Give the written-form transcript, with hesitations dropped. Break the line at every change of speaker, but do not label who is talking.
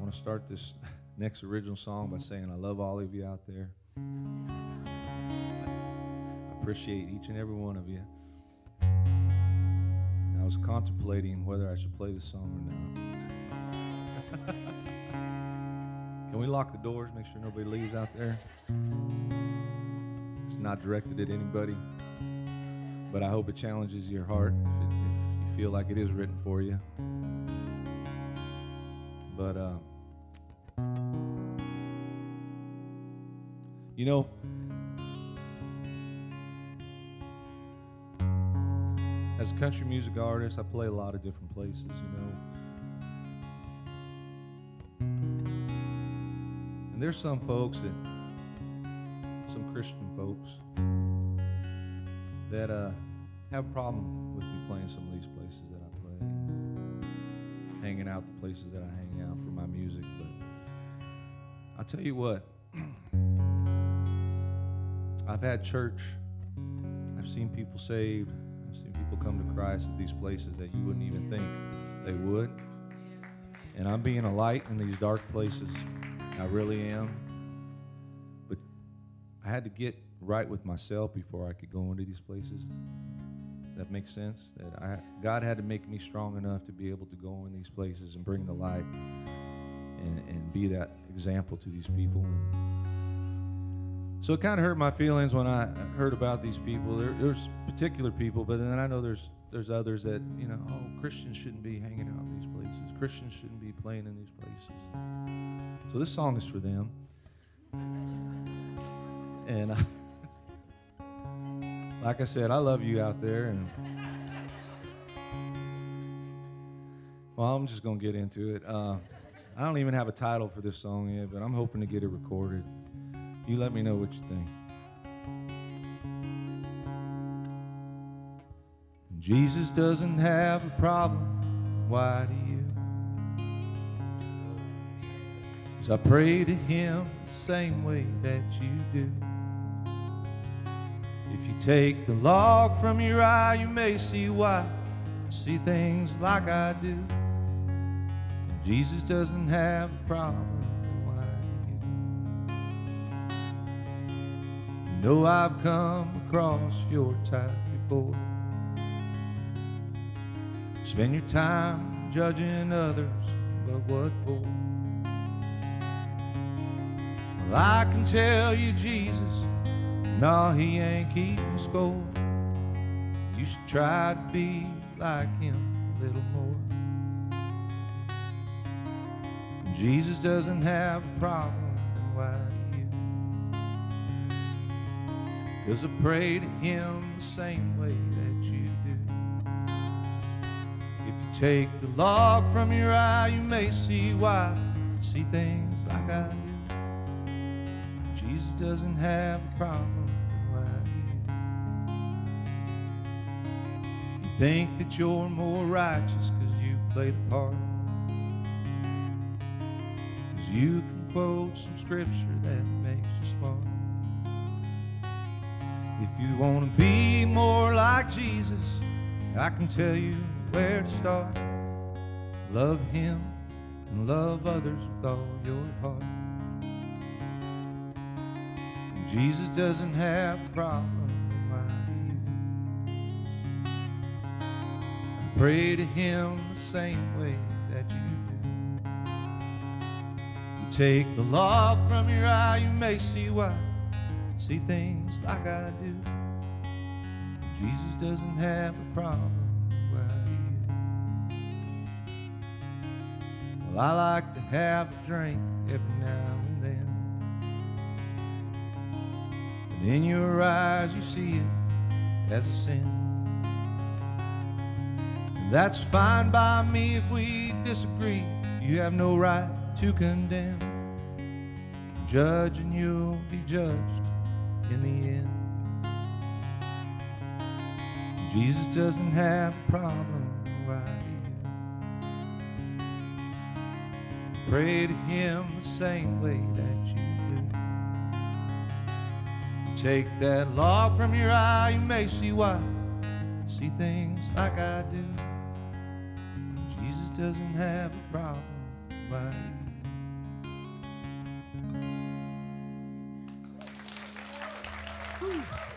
want to start this next original song by saying I love all of you out there. I appreciate each and every one of you. And I was contemplating whether I should play this song or not. Can we lock the doors, make sure nobody leaves out there? It's not directed at anybody, but I hope it challenges your heart if you feel like it is written for you. But, you know, as a country music artist, I play a lot of different places, you know. And there's some folks some Christian folks that have a problem with me playing some of these places that I play, hanging out the places that I hang out for my music. But I'll tell you what, I've had church, I've seen people saved, I've seen people come to Christ at these places that you wouldn't even think they would. And I'm being a light in these dark places. I really am. But I had to get right with myself before I could go into these places. That makes sense? That God had to make me strong enough to be able to go in these places and bring the light and be that example to these people. So it kind of hurt my feelings when I heard about these people. There's particular people, but then I know there's others that, you know, oh, Christians shouldn't be hanging out in these places. Christians shouldn't be playing in these places. So this song is for them. And like I said, I love you out there. And well, I'm just going to get into it. I don't even have a title for this song yet, but I'm hoping to get it recorded. You let me know what you think. Jesus doesn't have a problem. Why do you? 'Cause I pray to him the same way that you do. If you take the log from your eye, you may see why I see things like I do. And Jesus doesn't have a problem. Why do you? You know I've come across your type before. Spend your time judging others, but what for? Well, I can tell you Jesus, no, he ain't keeping score. You should try to be like him a little more. And Jesus doesn't have a problem, then why do you? 'Cause I pray to him the same way that you do. If you take the log from your eye, you may see why I see things like I do. Jesus doesn't have a problem, then why do you? You think that you're more righteous 'cause you play the part, 'cause you can quote some scripture that makes you smart. If you want to be more like Jesus, I can tell you where to start. Love him and love others with all your heart. And Jesus doesn't have a problem, then why do you? I pray to him the same way that you do. You take the log from your eye, you may see why I see things like I do. Jesus doesn't have a problem. Well, I like to have a drink every now and then, and in your eyes you see it as a sin. And that's fine by me if we disagree. You have no right to condemn. Judge and you'll be judged in the end. Jesus doesn't have a problem. Why do you? Pray to him the same way that you do. Take that log from your eye, you may see why I see things like I do. Jesus doesn't have a problem. Why do you?
Whew.